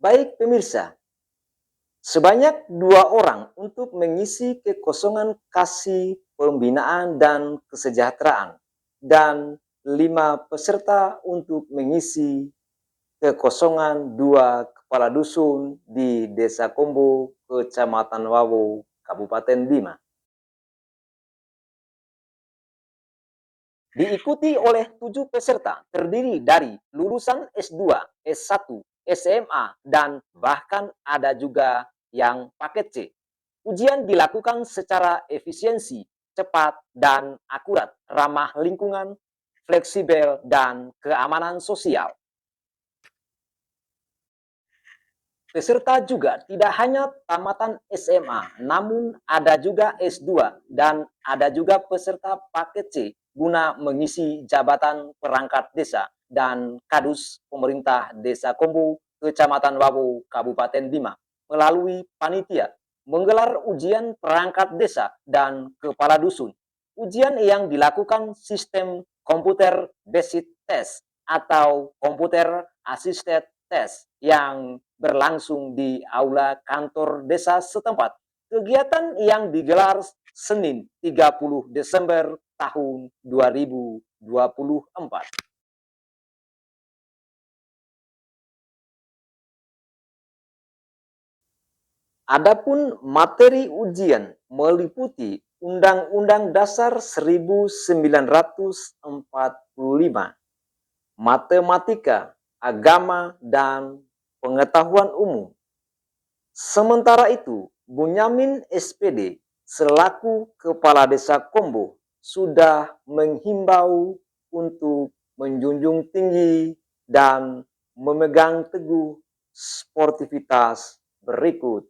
Baik pemirsa, sebanyak 2 orang untuk mengisi kekosongan kasih pembinaan dan kesejahteraan, dan 5 peserta untuk mengisi kekosongan 2 kepala dusun di Desa Kombo, Kecamatan Wawo, Kabupaten Bima. Diikuti oleh 7 peserta terdiri dari lulusan S2, S1, SMA, dan bahkan ada juga yang paket C. Ujian dilakukan secara efisiensi, cepat, dan akurat, ramah lingkungan, fleksibel, dan keamanan sosial. Peserta juga tidak hanya tamatan SMA, namun ada juga S2 dan ada juga peserta paket C guna mengisi jabatan perangkat desa dan kadus pemerintah Desa Kombo, Kecamatan Wawo, Kabupaten Bima melalui panitia menggelar ujian perangkat desa dan kepala dusun. Ujian yang dilakukan sistem komputer based test atau komputer assisted test yang berlangsung di aula kantor desa setempat. Kegiatan yang digelar Senin 30 Desember tahun 2024. Adapun materi ujian meliputi Undang-Undang Dasar 1945, matematika, agama, dan pengetahuan umum. Sementara itu, Bunyamin SPD selaku Kepala Desa Kombo sudah menghimbau untuk menjunjung tinggi dan memegang teguh sportivitas berikut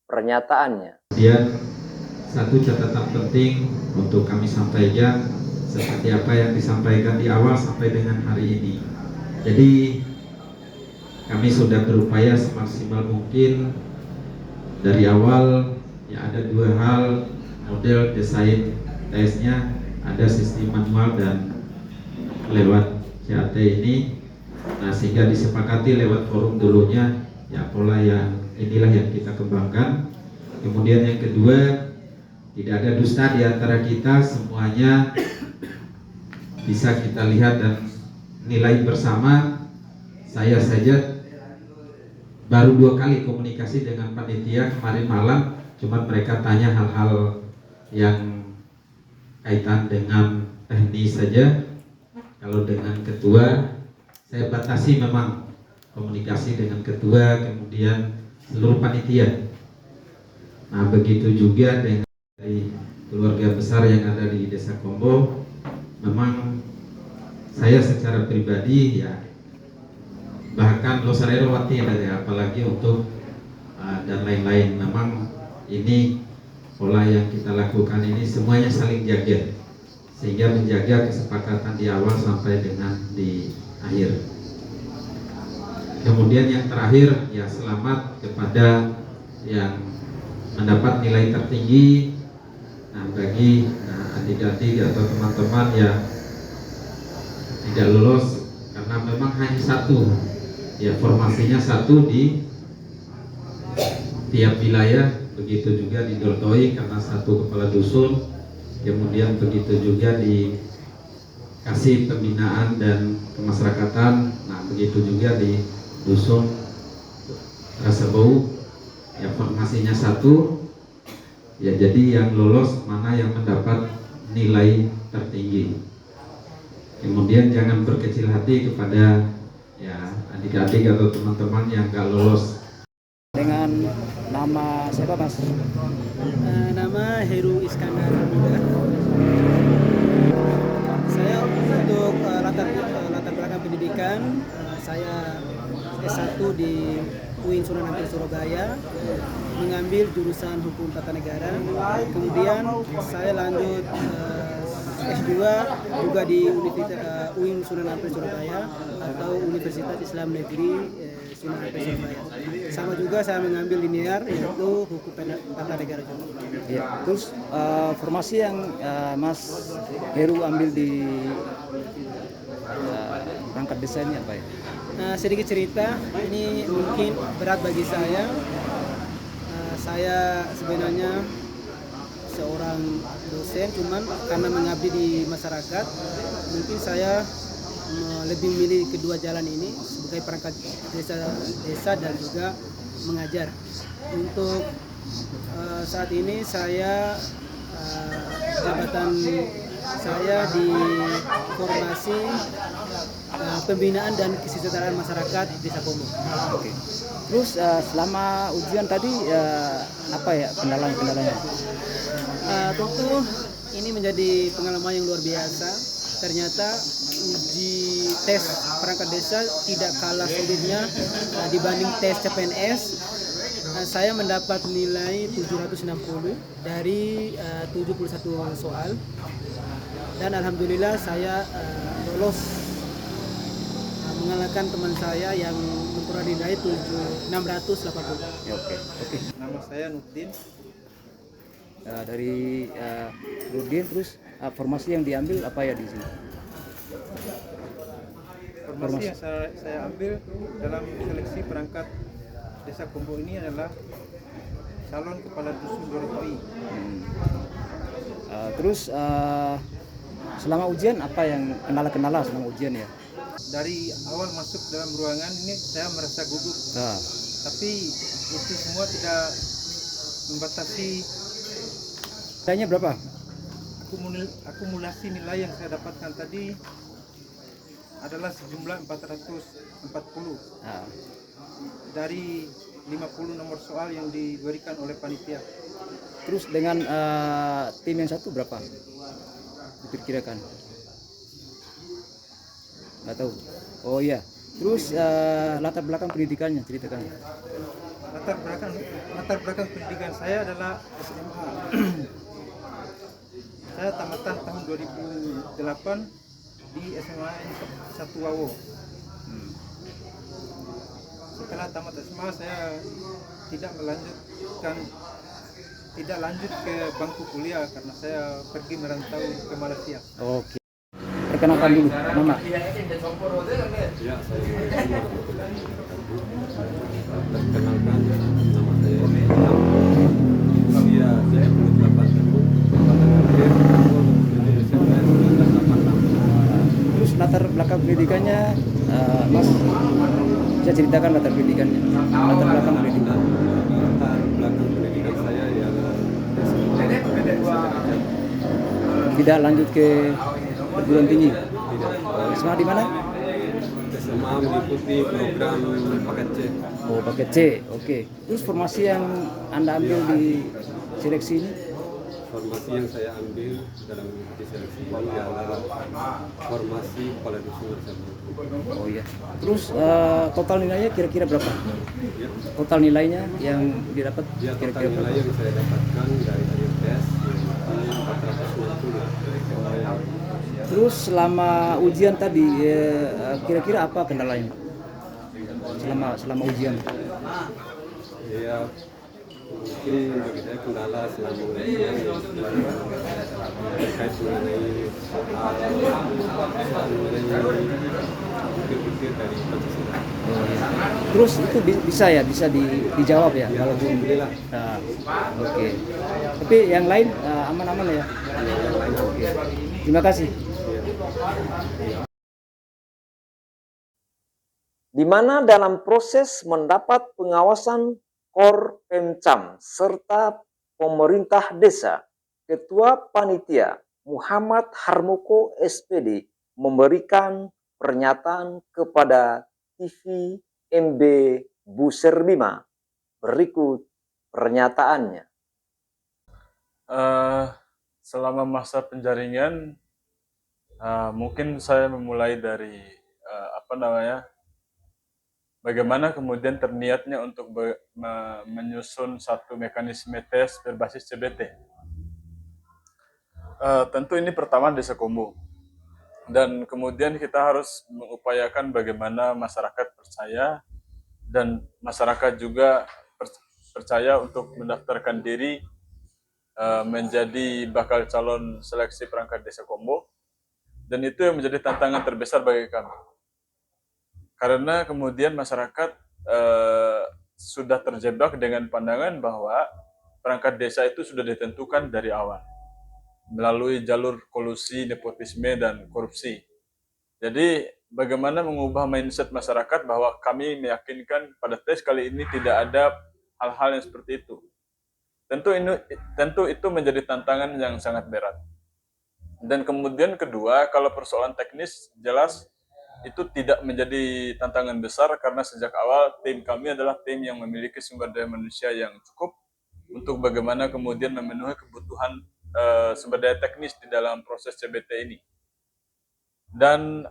pernyataannya. Kemudian satu catatan penting untuk kami sampaikan seperti apa yang disampaikan di awal sampai dengan hari ini. Jadi kami sudah berupaya semaksimal mungkin dari awal. Ya, ada 2 hal model desain tesnya, ada sistem manual dan lewat CAT ini. Nah, sehingga disepakati lewat forum dulunya, ya pola yang inilah yang kita kembangkan. Kemudian yang kedua, tidak ada dusta di antara kita, semuanya bisa kita lihat dan nilai bersama. Saya saja baru 2 kali komunikasi dengan panitia kemarin malam, cuma mereka tanya hal-hal yang kaitan dengan teknis saja. Kalau dengan ketua, saya batasi memang komunikasi dengan ketua, kemudian seluruh panitia. Nah, begitu juga dengan dari keluarga besar yang ada di Desa Kombo. Memang saya secara pribadi ya, bahkan losarero wati ya, apalagi untuk dan lain-lain. Memang ini pola yang kita lakukan ini semuanya saling jaga, sehingga menjaga kesepakatan di awal sampai dengan di akhir. Kemudian yang terakhir ya, selamat kepada yang mendapat nilai tertinggi. Nah, bagi adik-adik atau teman-teman yang tidak lolos karena memang hanya satu, ya formasinya satu di tiap wilayah, begitu juga di Dortoi karena satu kepala dusun, kemudian begitu juga dikasih pembinaan dan kemasyarakatan. Nah, begitu juga di dusun Rasabau, ya formasinya satu. Ya, jadi yang lolos mana yang mendapat nilai tertinggi. Kemudian jangan berkecil hati kepada ya adik-adik atau teman-teman yang gak lolos. Dengan nama siapa Mas? Nama Heru Iskandar Muda. Saya untuk latar belakang pendidikan, saya S1 di UIN Sunan Ampel Surabaya, mengambil jurusan Hukum Tata Negara. Kemudian saya lanjut S2 juga di UIN Sunan Ampel Surabaya atau Universitas Islam Negeri Sunan Ampel Surabaya. Sama juga saya mengambil linear yaitu Hukum Tata Negara juga. Ya, terus formasi yang Mas Heru ambil di perangkat desa ini apa ya? Sedikit cerita, ini mungkin berat bagi saya. Saya sebenarnya seorang dosen, cuman karena mengabdi di masyarakat, mungkin saya lebih memilih kedua jalan ini sebagai perangkat desa dan juga mengajar. Untuk saat ini saya jabatan saya di formasi pembinaan dan kesejahteraan masyarakat Desa Kombo. Oke. Terus selama ujian tadi apa ya kendala-kendalanya? Tentu ini menjadi pengalaman yang luar biasa. Ternyata uji tes perangkat desa tidak kalah sulitnya dibanding tes CPNS. Saya mendapat nilai 760 dari 71 soal, dan alhamdulillah saya lolos, mengalahkan teman saya yang memperoleh nilai 680. Ya, oke. Nama saya Nurdin. Dari Nurdin, terus formasi yang diambil apa ya di sini? Formasi yang saya ambil dalam seleksi perangkat Desa Kombo ini adalah calon kepala dusun Dorotoi. Terus selama ujian apa yang kendala-kendala selama ujian ya? Dari awal masuk dalam ruangan ini saya merasa gugup, Nah, tapi itu semua tidak membatasi nilainya berapa? akumulasi nilai yang saya dapatkan tadi adalah sejumlah 440 Nah, dari 50 nomor soal yang diberikan oleh panitia. terus dengan tim yang satu berapa? Diperkirakan? Nggak tahu. Oh iya. Terus latar belakang pendidikannya ceritakan. Latar belakang pendidikan saya adalah SMA. Saya tamatan tahun 2008 di SMA 1 Wawo. Setelah tamat SMA saya tidak lanjut ke bangku kuliah karena saya pergi merantau ke Malaysia. Oke. Perkenalkan dulu nama. Ya, saya perkenalkan nama saya Ilham. Usia 38 tahun. Terus latar belakang pendidikannya, Mas bisa ceritakan latar pendidikannya. Latar belakang pendidikan. Latar belakang pendidikan saya ialah Tidak lanjut ke perguruan tinggi. tidak SMA di mana? SMA mengikuti program paket C. Oh, paket C. Oke. Terus formasi yang Anda ambil di seleksi ini? Formasi yang saya ambil dalam mengikuti seleksi ini adalah formasi kepala dusun tersebut. Oh iya. Terus total nilainya kira-kira berapa? Ya, Total nilainya yang didapat dia total kira-kira nilai berapa? yang saya dapatkan dari hasil tes yaitu 460. Terus selama ujian tadi kira-kira apa kendalanya? Selama ujian. Ya, mungkin bagi saya kendala selama ujian terkait mengenai pikir-pikir dari Pancasila. Terus itu bisa dijawab ya? Ya, alhamdulillah. Nah, oke. Tapi yang lain aman-aman ya? Oke. Terima kasih. di mana dalam proses mendapat pengawasan Korpemcam serta pemerintah desa, Ketua Panitia Muhammad Harmoko SPD memberikan pernyataan kepada TV MB Buser Bima. Berikut pernyataannya. Selama masa penjaringan, mungkin saya memulai dari bagaimana kemudian terniatnya untuk menyusun satu mekanisme tes berbasis CBT. Tentu ini pertama Desa Kombo, dan kemudian kita harus mengupayakan bagaimana masyarakat percaya dan masyarakat juga percaya untuk mendaftarkan diri menjadi bakal calon seleksi perangkat Desa Kombo, dan itu yang menjadi tantangan terbesar bagi kami. karena kemudian masyarakat sudah terjebak dengan pandangan bahwa perangkat desa itu sudah ditentukan dari awal melalui jalur kolusi, nepotisme, dan korupsi. Jadi bagaimana mengubah mindset masyarakat bahwa kami meyakinkan pada tes kali ini tidak ada hal-hal yang seperti itu. Tentu itu menjadi tantangan yang sangat berat. Dan kemudian kedua, kalau persoalan teknis jelas itu tidak menjadi tantangan besar karena sejak awal tim kami adalah tim yang memiliki sumber daya manusia yang cukup untuk bagaimana kemudian memenuhi kebutuhan sumber daya teknis di dalam proses CBT ini. Dan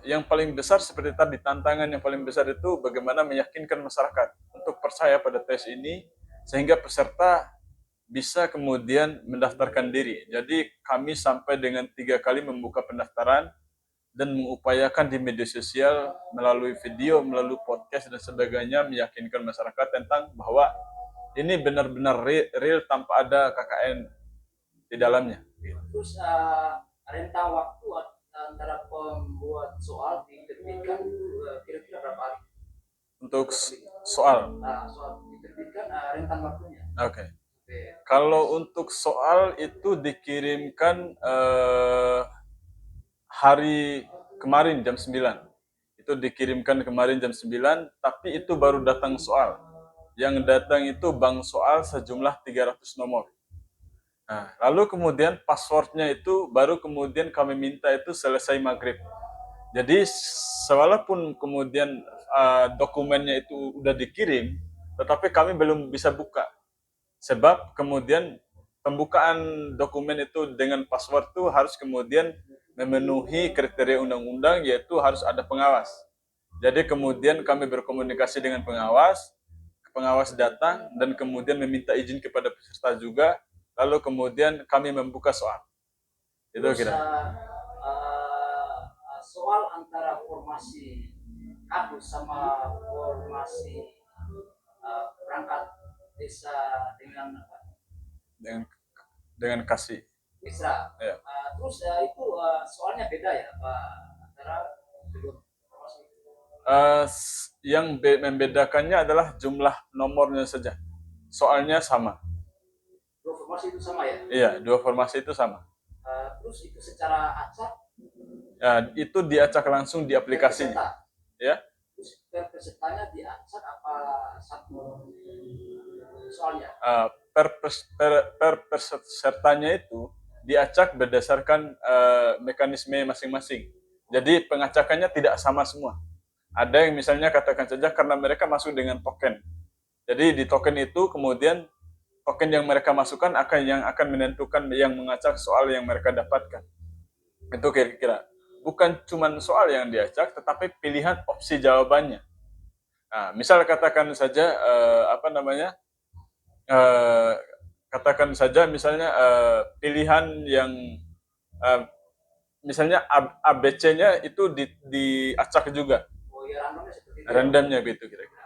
yang paling besar seperti tadi, tantangan yang paling besar itu bagaimana meyakinkan masyarakat untuk percaya pada tes ini sehingga peserta bisa kemudian mendaftarkan diri. Jadi kami sampai dengan 3 kali membuka pendaftaran dan mengupayakan di media sosial melalui video, melalui podcast dan sebagainya meyakinkan masyarakat tentang bahwa ini benar-benar real tanpa ada KKN di dalamnya. Terus rentang waktu antara pembuat soal diterbitkan kira-kira berapa hari? Untuk soal? Soal diterbitkan rentang waktunya. Oke. Kalau untuk soal itu dikirimkan hari kemarin jam 9. Itu dikirimkan kemarin jam 9, tapi itu baru datang soal. Yang datang itu bank soal sejumlah 300 nomor. Nah, lalu kemudian passwordnya itu baru kemudian kami minta itu selesai maghrib. Jadi walaupun kemudian dokumennya itu udah dikirim, tetapi kami belum bisa buka. Sebab kemudian pembukaan dokumen itu dengan password itu harus kemudian memenuhi kriteria undang-undang, yaitu harus ada pengawas. Jadi kemudian kami berkomunikasi dengan pengawas datang dan kemudian meminta izin kepada peserta juga, lalu kemudian kami membuka soal. Itu kira. Soal antara formasi aku sama formasi perangkat desa dengan kasih. Isra. Ya. Terus itu soalnya beda ya Pak antara kedua formasi? Yang membedakannya adalah jumlah nomornya saja. Soalnya sama. Dua formasi itu sama ya? Iya, dua formasi itu sama. Terus itu secara acak? Ya, itu diacak langsung di aplikasi. Ya. Terus per pesertanya diacak apa satu soalnya? Per pesertanya itu diacak berdasarkan mekanisme masing-masing. Jadi pengacakannya tidak sama semua. Ada yang misalnya katakan saja karena mereka masuk dengan token. Jadi di token itu kemudian token yang mereka masukkan akan menentukan yang mengacak soal yang mereka dapatkan. Itu kira-kira. Bukan cuma soal yang diacak, tetapi pilihan opsi jawabannya. Nah, misal katakan saja katakan saja misalnya pilihan yang misalnya ABC-nya itu diacak juga. Oh ya, randomnya seperti itu. Randomnya gitu kira-kira.